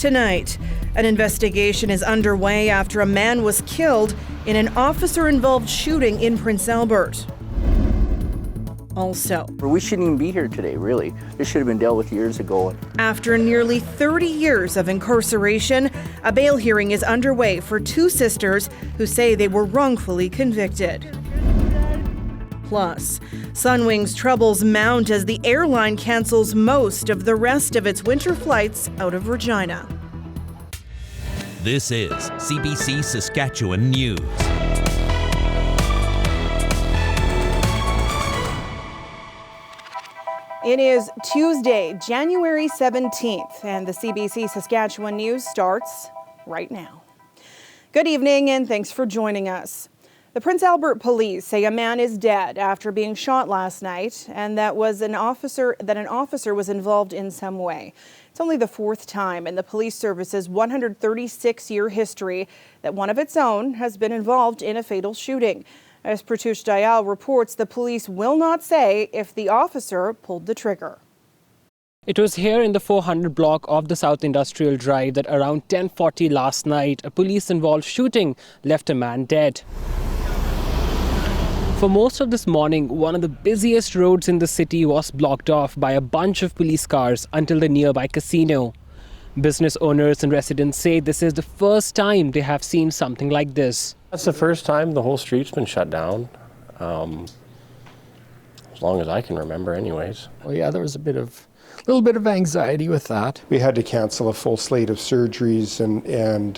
Tonight, an investigation is underway after a man was killed in an officer-involved shooting in Prince Albert. Also, we shouldn't even be here today, really. This should have been dealt with years ago. After nearly 30 years of incarceration, a bail hearing is underway for two sisters who say they were wrongfully convicted. Plus, Sunwing's troubles mount as the airline cancels most of the rest of its winter flights out of Regina. This is CBC Saskatchewan News. It is Tuesday, January 17th, and the CBC Saskatchewan News starts right now. Good evening, and thanks for joining us. The Prince Albert police say a man is dead after being shot last night, and that an officer was involved in some way. It's only the fourth time in the police service's 136-year history that one of its own has been involved in a fatal shooting. As Pratush Dayal reports, the police will not say if the officer pulled the trigger. It was here in the 400 block of the South Industrial Drive that around 10:40 last night, a police-involved shooting left a man dead. For most of this morning, one of the busiest roads in the city was blocked off by a bunch of police cars until the nearby casino. Business owners and residents say this is the first time they have seen something like this. That's the first time the whole street's been shut down, as long as I can remember anyways. Well, yeah, there was a little bit of anxiety with that. We had to cancel a full slate of surgeries and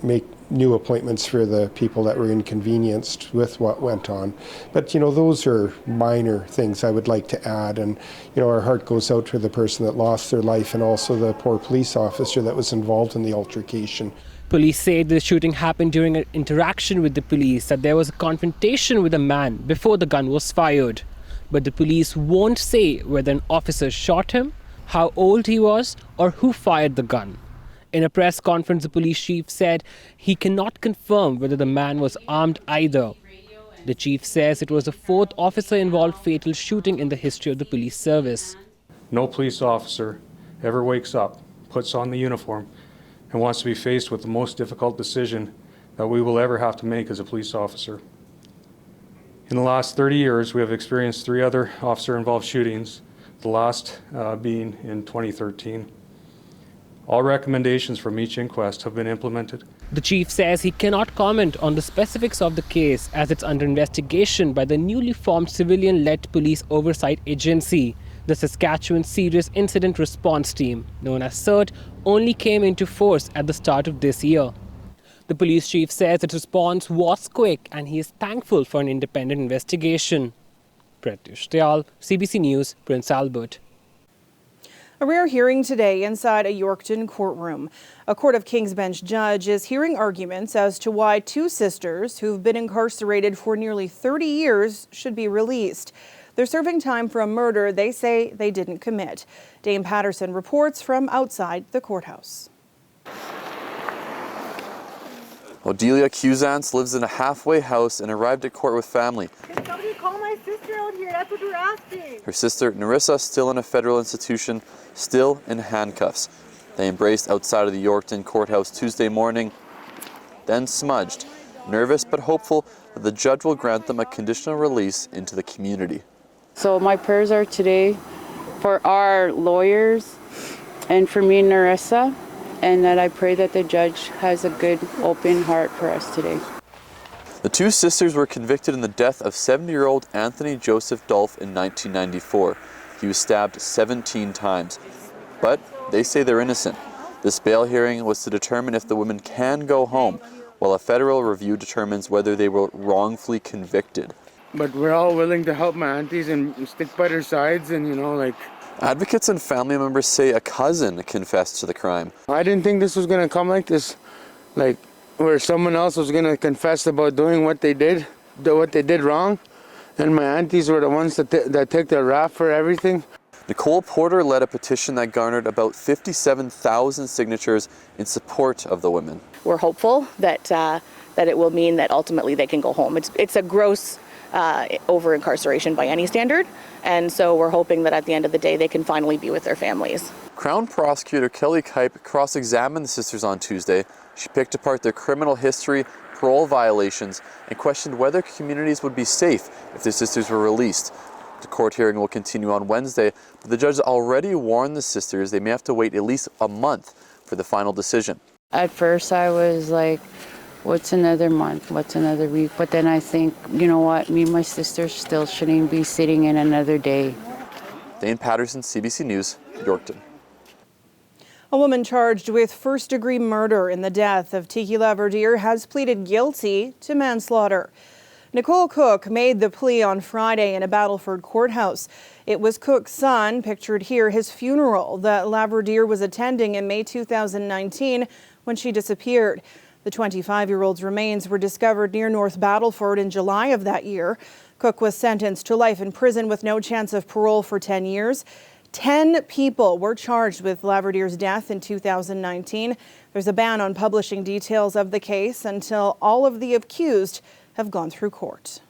make new appointments for the people that were inconvenienced with what went on. But, those are minor things I would like to add. And, our heart goes out to the person that lost their life and also the poor police officer that was involved in the altercation. Police say the shooting happened during an interaction with the police, that there was a confrontation with a man before the gun was fired. But the police won't say whether an officer shot him, how old he was, or who fired the gun. In a press conference, the police chief said he cannot confirm whether the man was armed either. The chief says it was the fourth officer-involved fatal shooting in the history of the police service. No police officer ever wakes up, puts on the uniform, and wants to be faced with the most difficult decision that we will ever have to make as a police officer. In the last 30 years, we have experienced 3 other officer-involved shootings, the last being in 2013. All recommendations from each inquest have been implemented. The chief says he cannot comment on the specifics of the case as it's under investigation by the newly formed civilian-led police oversight agency. The Saskatchewan Serious Incident Response Team, known as CERT, only came into force at the start of this year. The police chief says its response was quick and he is thankful for an independent investigation. Pratush Dayal, CBC News, Prince Albert. A rare hearing today inside a Yorkton courtroom. A Court of King's Bench judge is hearing arguments as to why two sisters who've been incarcerated for nearly 30 years should be released. They're serving time for a murder they say they didn't commit. Dame Patterson reports from outside the courthouse. Odelia Cusance lives in a halfway house and arrived at court with family. Can somebody call my sister out here? That's what we're asking. Her sister Narissa still in a federal institution, still in handcuffs. They embraced outside of the Yorkton courthouse Tuesday morning, then smudged, nervous but hopeful that the judge will grant them a conditional release into the community. So my prayers are today for our lawyers and for me and Narissa, and that I pray that the judge has a good, open heart for us today. The two sisters were convicted in the death of 70-year-old Anthony Joseph Dolph in 1994. He was stabbed 17 times. But they say they're innocent. This bail hearing was to determine if the women can go home, while a federal review determines whether they were wrongfully convicted. But we're all willing to help my aunties and stick by their sides and, Advocates and family members say a cousin confessed to the crime. I didn't think this was going to come like this, where someone else was going to confess about doing what they did wrong, and my aunties were the ones that took the rap for everything. Nicole Porter led a petition that garnered about 57,000 signatures in support of the women. We're hopeful that it will mean that ultimately they can go home. It's a gross over incarceration by any standard. And so we're hoping that at the end of the day, they can finally be with their families. Crown Prosecutor Kelly Kipe cross-examined the sisters on Tuesday. She picked apart their criminal history, parole violations, and questioned whether communities would be safe if their sisters were released. The court hearing will continue on Wednesday, but the judge already warned the sisters they may have to wait at least a month for the final decision. At first I was like, what's another month? What's another week? But then I think, you know what? Me and my sister still shouldn't be sitting in another day. Dane Patterson, CBC News, Yorkton. A woman charged with first-degree murder in the death of Tiki Laverdiere has pleaded guilty to manslaughter. Nicole Cook made the plea on Friday in a Battleford courthouse. It was Cook's son, pictured here, his funeral that Laverdiere was attending in May 2019 when she disappeared. The 25-year-old's remains were discovered near North Battleford in July of that year. Cook was sentenced to life in prison with no chance of parole for 10 years. 10 people were charged with Laverdiere's death in 2019. There's a ban on publishing details of the case until all of the accused have gone through court.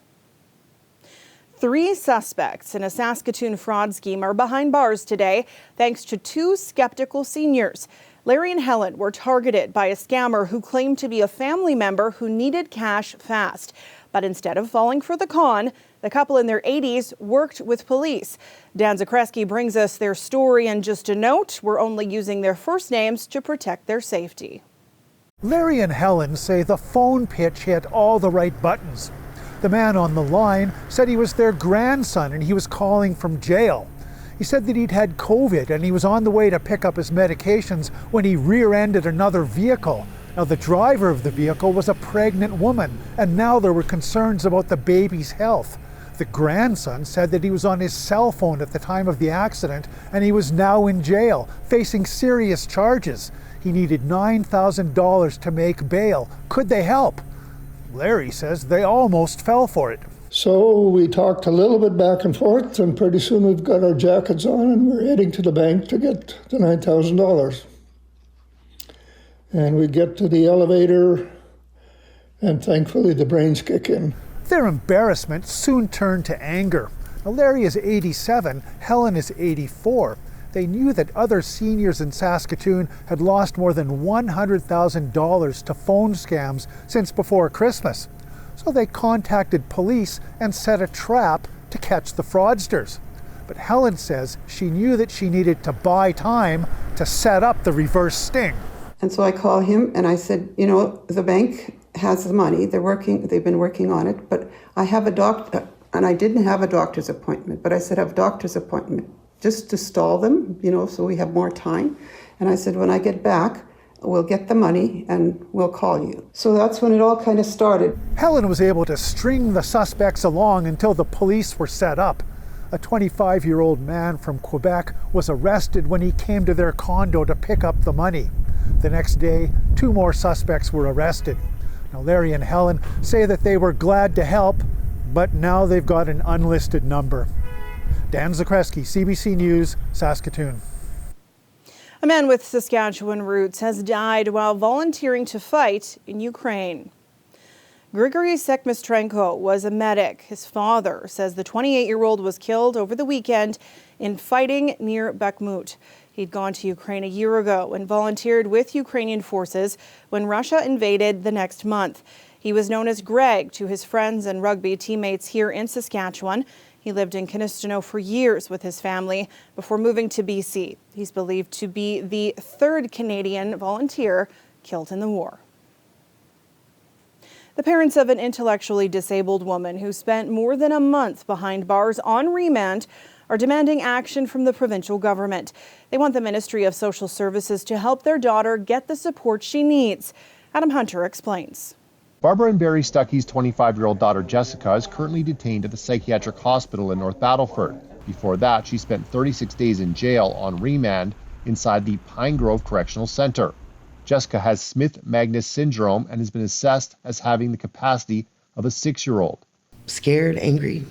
3 suspects in a Saskatoon fraud scheme are behind bars today, thanks to 2 skeptical seniors. Larry and Helen were targeted by a scammer who claimed to be a family member who needed cash fast. But instead of falling for the con, the couple in their 80s worked with police. Dan Zakreski brings us their story, and just a note, we're only using their first names to protect their safety. Larry and Helen say the phone pitch hit all the right buttons. The man on the line said he was their grandson and he was calling from jail. He said that he'd had COVID and he was on the way to pick up his medications when he rear-ended another vehicle. Now, the driver of the vehicle was a pregnant woman, and now there were concerns about the baby's health. The grandson said that he was on his cell phone at the time of the accident and he was now in jail, facing serious charges. He needed $9,000 to make bail. Could they help? Larry says they almost fell for it. So we talked a little bit back and forth, and pretty soon we've got our jackets on and we're heading to the bank to get the $9,000. And we get to the elevator, and thankfully the brains kick in. Their embarrassment soon turned to anger. Now, Larry is 87, Helen is 84. They knew that other seniors in Saskatoon had lost more than $100,000 to phone scams since before Christmas. So they contacted police and set a trap to catch the fraudsters. But Helen says she knew that she needed to buy time to set up the reverse sting. And so I call him and I said, you know, the bank has the money, they've been working on it, but I have a doctor, and I didn't have a doctor's appointment, but I said I have a doctor's appointment just to stall them, you know, so we have more time. And I said, when I get back, we'll get the money and we'll call you. So that's when it all kind of started. Helen was able to string the suspects along until the police were set up. A 25-year-old man from Quebec was arrested when he came to their condo to pick up the money. The next day, 2 more suspects were arrested. Now, Larry and Helen say that they were glad to help, but now they've got an unlisted number. Dan Zakreski, CBC News, Saskatoon. A man with Saskatchewan roots has died while volunteering to fight in Ukraine. Grigory Sekmistrenko was a medic. His father says the 28-year-old was killed over the weekend in fighting near Bakhmut. He'd gone to Ukraine a year ago and volunteered with Ukrainian forces when Russia invaded the next month. He was known as Greg to his friends and rugby teammates here in Saskatchewan. He lived in Canistino for years with his family before moving to BC. He's believed to be the 3rd Canadian volunteer killed in the war. The parents of an intellectually disabled woman who spent more than a month behind bars on remand are demanding action from the provincial government. They want the Ministry of Social Services to help their daughter get the support she needs. Adam Hunter explains. Barbara and Barry Stuckey's 25-year-old daughter Jessica is currently detained at the psychiatric hospital in North Battleford. Before that, she spent 36 days in jail on remand inside the Pine Grove Correctional Center. Jessica has Smith-Magnus syndrome and has been assessed as having the capacity of a 6-year-old. Scared, angry.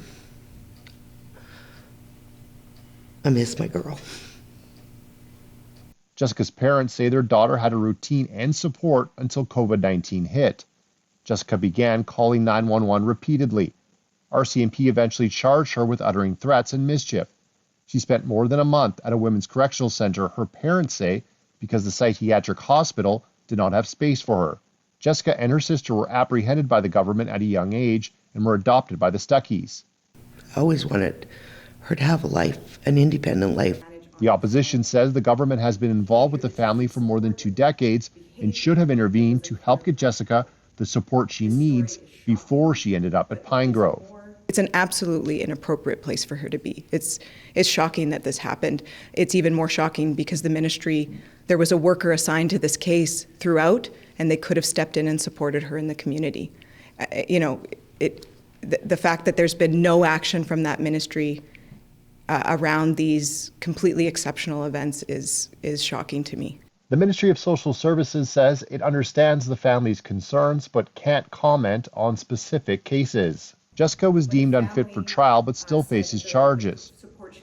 I miss my girl. Jessica's parents say their daughter had a routine and support until COVID-19 hit. Jessica began calling 911 repeatedly. RCMP eventually charged her with uttering threats and mischief. She spent more than a month at a women's correctional center, her parents say, because the psychiatric hospital did not have space for her. Jessica and her sister were apprehended by the government at a young age and were adopted by the Stuckeys. I always wanted her to have a life, an independent life. The opposition says the government has been involved with the family for more than 2 decades and should have intervened to help get Jessica the support she needs before she ended up at Pine Grove. It's an absolutely inappropriate place for her to be. It's shocking that this happened. It's even more shocking because the ministry, there was a worker assigned to this case throughout, and they could have stepped in and supported her in the community. The fact that there's been no action from that ministry around these completely exceptional events is shocking to me. The Ministry of Social Services says it understands the family's concerns but can't comment on specific cases. Jessica was deemed unfit for trial but still faces charges.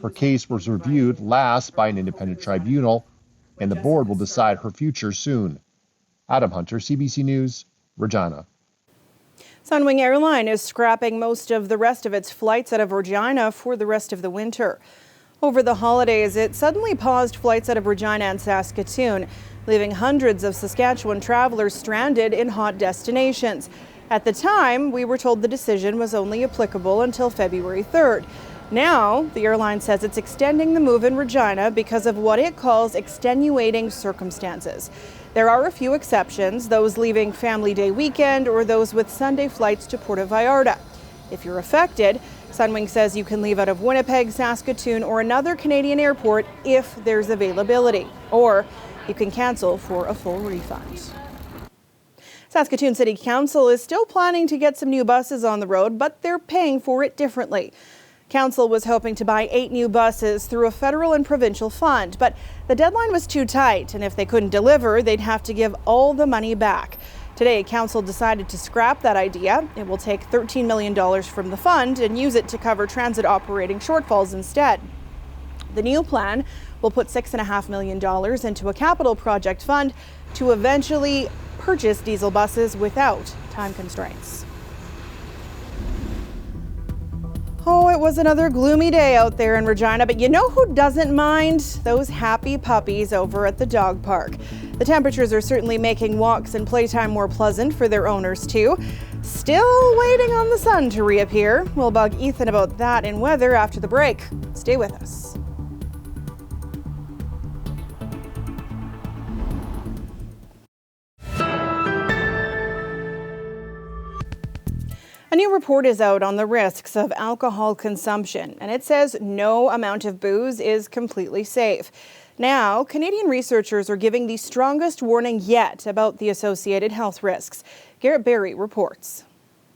Her case was reviewed last by an independent tribunal, and the board will decide her future soon. Adam Hunter, CBC News, Regina. Sunwing Airline is scrapping most of the rest of its flights out of Regina for the rest of the winter. Over the holidays, it suddenly paused flights out of Regina and Saskatoon, leaving hundreds of Saskatchewan travelers stranded in hot destinations. At the time, we were told the decision was only applicable until February 3rd. Now, the airline says it's extending the move in Regina because of what it calls extenuating circumstances. There are a few exceptions, those leaving Family Day weekend or those with Sunday flights to Puerto Vallarta. If you're affected, Sunwing says you can leave out of Winnipeg, Saskatoon, or another Canadian airport if there's availability, or you can cancel for a full refund. Saskatoon City Council is still planning to get some new buses on the road, but they're paying for it differently. Council was hoping to buy 8 new buses through a federal and provincial fund, but the deadline was too tight, and if they couldn't deliver, they'd have to give all the money back. Today, Council decided to scrap that idea. It will take $13 million from the fund and use it to cover transit operating shortfalls instead. The new plan will put $6.5 million into a capital project fund to eventually purchase diesel buses without time constraints. Oh, it was another gloomy day out there in Regina, but you know who doesn't mind? Those happy puppies over at the dog park. The temperatures are certainly making walks and playtime more pleasant for their owners too. Still waiting on the sun to reappear. We'll bug Ethan about that in weather after the break. Stay with us. A new report is out on the risks of alcohol consumption, and it says no amount of booze is completely safe. Now, Canadian researchers are giving the strongest warning yet about the associated health risks. Garrett Berry reports.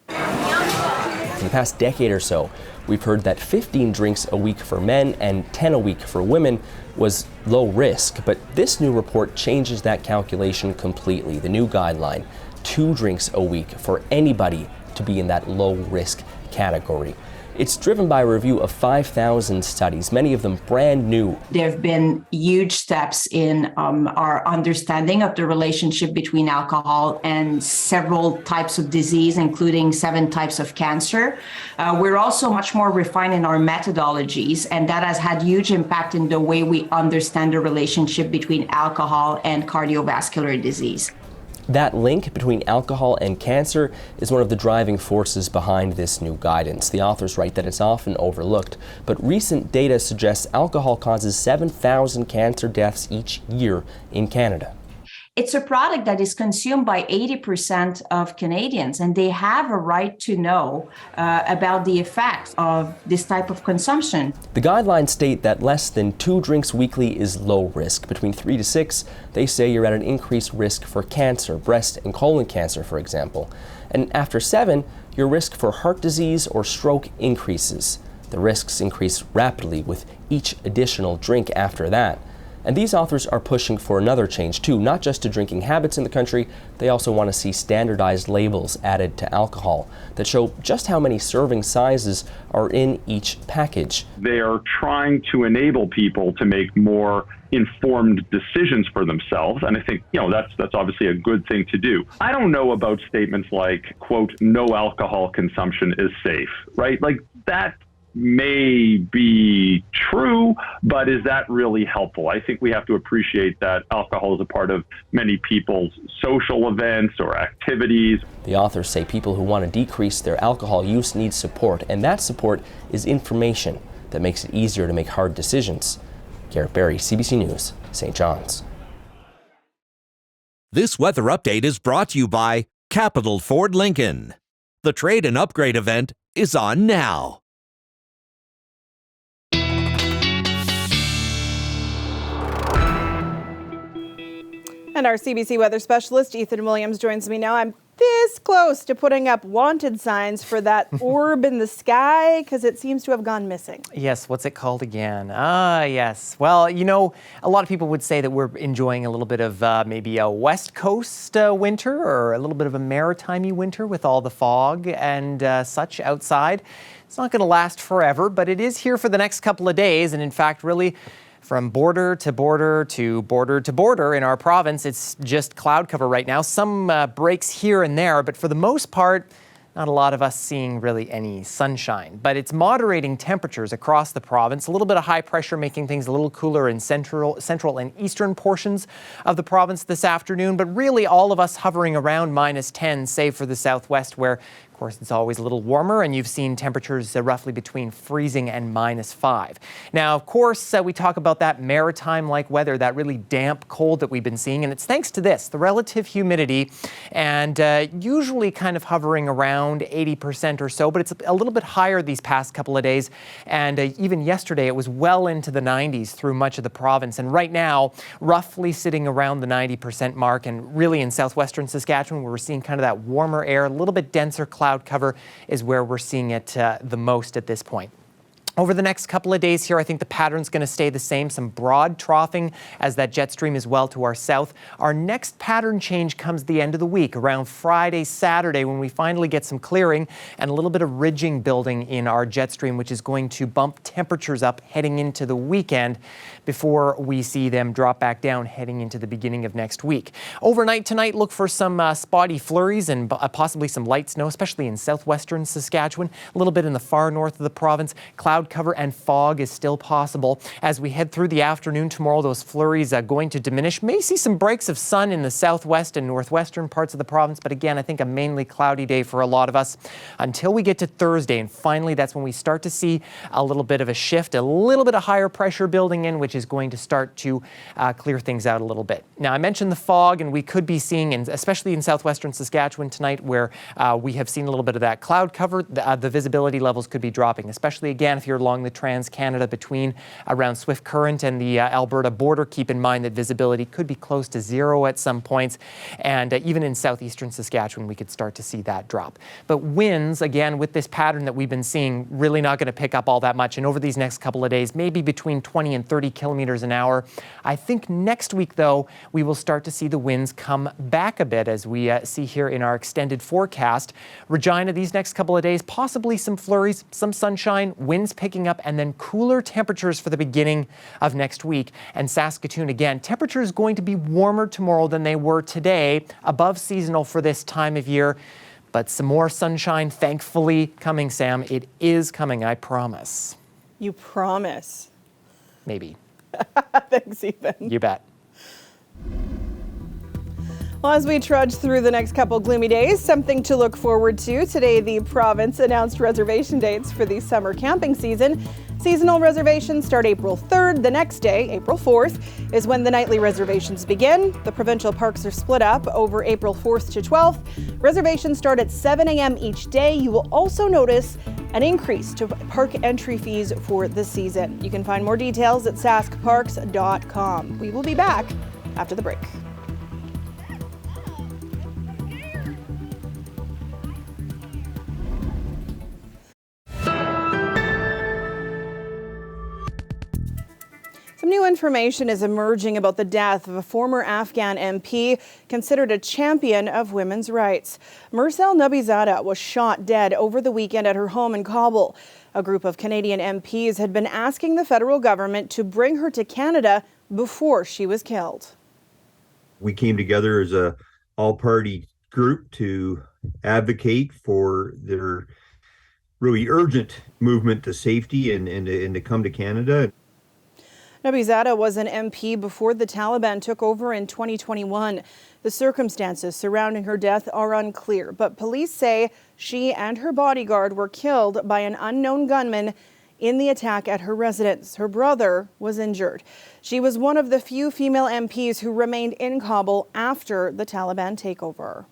For the past decade or so, we've heard that 15 drinks a week for men and 10 a week for women was low risk, but this new report changes that calculation completely. The new guideline, 2 drinks a week for anybody to be in that low risk category. It's driven by a review of 5,000 studies, many of them brand new. There have been huge steps in our understanding of the relationship between alcohol and several types of disease, including 7 types of cancer. We're also much more refined in our methodologies, and that has had huge impact in the way we understand the relationship between alcohol and cardiovascular disease. That link between alcohol and cancer is one of the driving forces behind this new guidance. The authors write that it's often overlooked, but recent data suggests alcohol causes 7,000 cancer deaths each year in Canada. It's a product that is consumed by 80% of Canadians, and they have a right to know about the effects of this type of consumption. The guidelines state that less than 2 drinks weekly is low risk. Between 3 to 6, they say you're at an increased risk for cancer, breast and colon cancer, for example. And after 7, your risk for heart disease or stroke increases. The risks increase rapidly with each additional drink after that. And these authors are pushing for another change too, not just to drinking habits in the country. They also want to see standardized labels added to alcohol that show just how many serving sizes are in each package. They are trying to enable people to make more informed decisions for themselves, and I think that's obviously a good thing to do. I don't know about statements like, quote, no alcohol consumption is safe, right? Like that may be true, but is that really helpful? I think we have to appreciate that alcohol is a part of many people's social events or activities. The authors say people who want to decrease their alcohol use need support, and that support is information that makes it easier to make hard decisions. Garrett Berry, CBC News, St. John's. This weather update is brought to you by Capital Ford Lincoln. The Trade and Upgrade event is on now. And our CBC weather specialist, Ethan Williams, joins me now. I'm this close to putting up wanted signs for that orb in the sky because it seems to have gone missing. Yes, what's it called again? Yes. Well, a lot of people would say that we're enjoying a little bit of maybe a West Coast winter or a little bit of a maritime-y winter with all the fog and such outside. It's not going to last forever, but it is here for the next couple of days. And in fact, really, from border to border to border to border in our province, it's just cloud cover right now. Some breaks here and there, but for the most part, not a lot of us seeing really any sunshine. But it's moderating temperatures across the province. A little bit of high pressure making things a little cooler in central and eastern portions of the province this afternoon. But really all of us hovering around -10, save for the southwest where, of course, it's always a little warmer, and you've seen temperatures roughly between freezing and -5. Now, of course, we talk about that maritime-like weather, that really damp cold that we've been seeing, and it's thanks to this, the relative humidity, and usually kind of hovering around 80% or so, but it's a little bit higher these past couple of days, and even yesterday it was well into the 90s through much of the province, and right now, roughly sitting around the 90% mark, and really in southwestern Saskatchewan, where we're seeing kind of that warmer air, a little bit denser cloud cover is where we're seeing it the most at this point. Over the next couple of days here, I think the pattern's going to stay the same. Some broad troughing as that jet stream is well to our south. Our next pattern change comes the end of the week, around Friday, Saturday, when we finally get some clearing and a little bit of ridging building in our jet stream, which is going to bump temperatures up heading into the weekend before we see them drop back down heading into the beginning of next week. Overnight tonight, look for some spotty flurries and possibly some light snow, especially in southwestern Saskatchewan, a little bit in the far north of the province. Cloud cover and fog is still possible. As we head through the afternoon tomorrow, those flurries are going to diminish. May see some breaks of sun in the southwest and northwestern parts of the province, but again, I think a mainly cloudy day for a lot of us until we get to Thursday, and finally that's when we start to see a little bit of a shift, a little bit of higher pressure building in, which is going to start to clear things out a little bit. Now, I mentioned the fog, and we could be seeing, especially in southwestern Saskatchewan tonight, where we have seen a little bit of that cloud cover, the visibility levels could be dropping, especially again if you're along the Trans-Canada between around Swift Current and the Alberta border. Keep in mind that visibility could be close to zero at some points, and even in southeastern Saskatchewan we could start to see that drop. But winds, again, with this pattern that we've been seeing, really not going to pick up all that much, and over these next couple of days, maybe between 20 and 30 kilometers an hour. I think next week, though, we will start to see the winds come back a bit, as we see here in our extended forecast. Regina, these next couple of days, possibly some flurries, some sunshine, winds picking up, and then cooler temperatures for the beginning of next week. And Saskatoon, again, temperatures going to be warmer tomorrow than they were today, above seasonal for this time of year. But some more sunshine, thankfully, coming, Sam. It is coming, I promise. You promise? Maybe. Thanks, Ethan. You bet. Well, as we trudge through the next couple gloomy days, something to look forward to. Today, the province announced reservation dates for the summer camping season. Seasonal reservations start April 3rd. The next day, April 4th, is when the nightly reservations begin. The provincial parks are split up over April 4th to 12th. Reservations start at 7 a.m. each day. You will also notice an increase to park entry fees for the season. You can find more details at saskparks.com. We will be back after the break. Some new information is emerging about the death of a former Afghan MP considered a champion of women's rights. Mursal Nabizada was shot dead over the weekend at her home in Kabul. A group of Canadian MPs had been asking the federal government to bring her to Canada before she was killed. We came together as a all-party group to advocate for their really urgent movement to safety and to come to Canada. Nabizada was an MP before the Taliban took over in 2021. The circumstances surrounding her death are unclear, but police say she and her bodyguard were killed by an unknown gunman in the attack at her residence. Her brother was injured. She was one of the few female MPs who remained in Kabul after the Taliban takeover.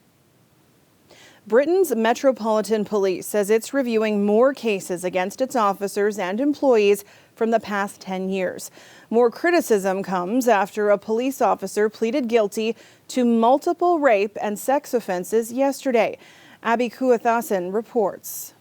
Britain's Metropolitan Police says it's reviewing more cases against its officers and employees from the past 10 years. More criticism comes after a police officer pleaded guilty to multiple rape and sex offenses yesterday. Abby Kuathasan reports.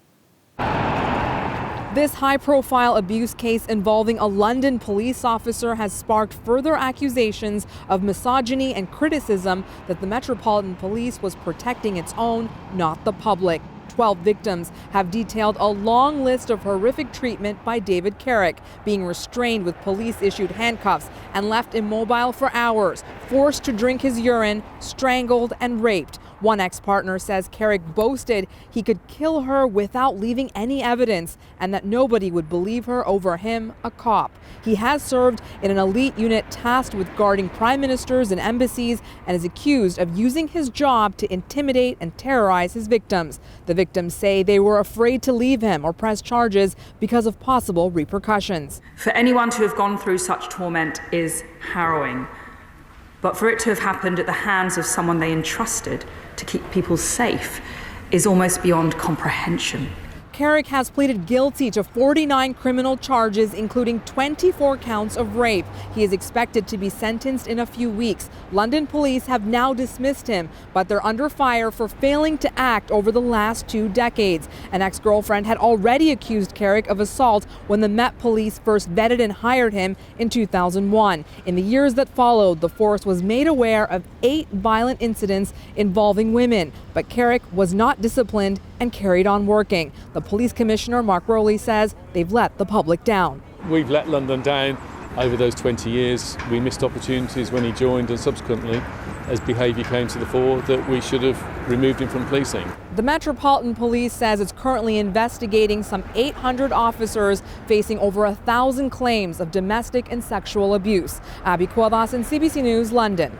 This high-profile abuse case involving a London police officer has sparked further accusations of misogyny and criticism that the Metropolitan Police was protecting its own, not the public. 12 victims have detailed a long list of horrific treatment by David Carrick, being restrained with police-issued handcuffs and left immobile for hours, forced to drink his urine, strangled and raped. One ex-partner says Carrick boasted he could kill her without leaving any evidence and that nobody would believe her over him, a cop. He has served in an elite unit tasked with guarding prime ministers and embassies and is accused of using his job to intimidate and terrorize his victims. The victims say they were afraid to leave him or press charges because of possible repercussions. For anyone to have gone through such torment is harrowing. But for it to have happened at the hands of someone they entrusted to keep people safe is almost beyond comprehension. Carrick has pleaded guilty to 49 criminal charges, including 24 counts of rape. He is expected to be sentenced in a few weeks. London police have now dismissed him, but they're under fire for failing to act over the last 2 decades. An ex-girlfriend had already accused Carrick of assault when the Met Police first vetted and hired him in 2001. In the years that followed, the force was made aware of 8 violent incidents involving women, but Carrick was not disciplined and carried on working. The police commissioner, Mark Rowley, says they've let the public down. We've let London down over those 20 years. We missed opportunities when he joined, and subsequently, as behaviour came to the fore, that we should have removed him from policing. The Metropolitan Police says it's currently investigating some 800 officers facing over 1,000 claims of domestic and sexual abuse. Abby Kuathasan, CBC News, London.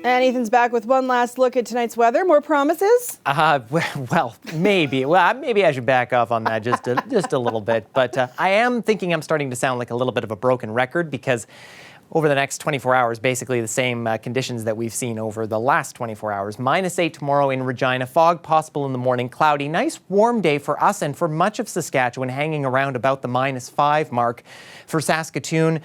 And Ethan's back with one last look at tonight's weather. More promises? Well, maybe. Well, maybe I should back off on that just a little bit. But I am thinking I'm starting to sound like a little bit of a broken record because over the next 24 hours, basically the same conditions that we've seen over the last 24 hours. -8 tomorrow in Regina, fog possible in the morning, cloudy. Nice warm day for us and for much of Saskatchewan, hanging around about the -5 mark. For Saskatoon,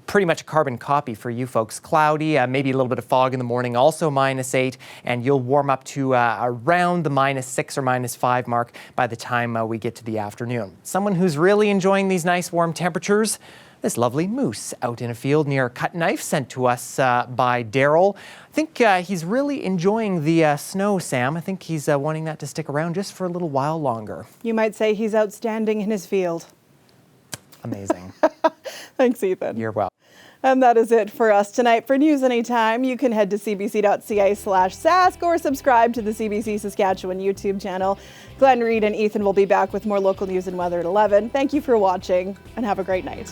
pretty much a carbon copy for you folks. Cloudy, maybe a little bit of fog in the morning, also -8, and you'll warm up to around the -6 or -5 mark by the time we get to the afternoon. Someone who's really enjoying these nice warm temperatures, this lovely moose out in a field near Cut Knife, sent to us by Daryl. I think he's really enjoying the snow, Sam. I think he's wanting that to stick around just for a little while longer. You might say he's outstanding in his field. Amazing. Thanks, Ethan. You're welcome. And that is it for us tonight. For news anytime, you can head to cbc.ca/sask or subscribe to the CBC Saskatchewan YouTube channel. Glenn Reed and Ethan will be back with more local news and weather at 11. Thank you for watching and have a great night.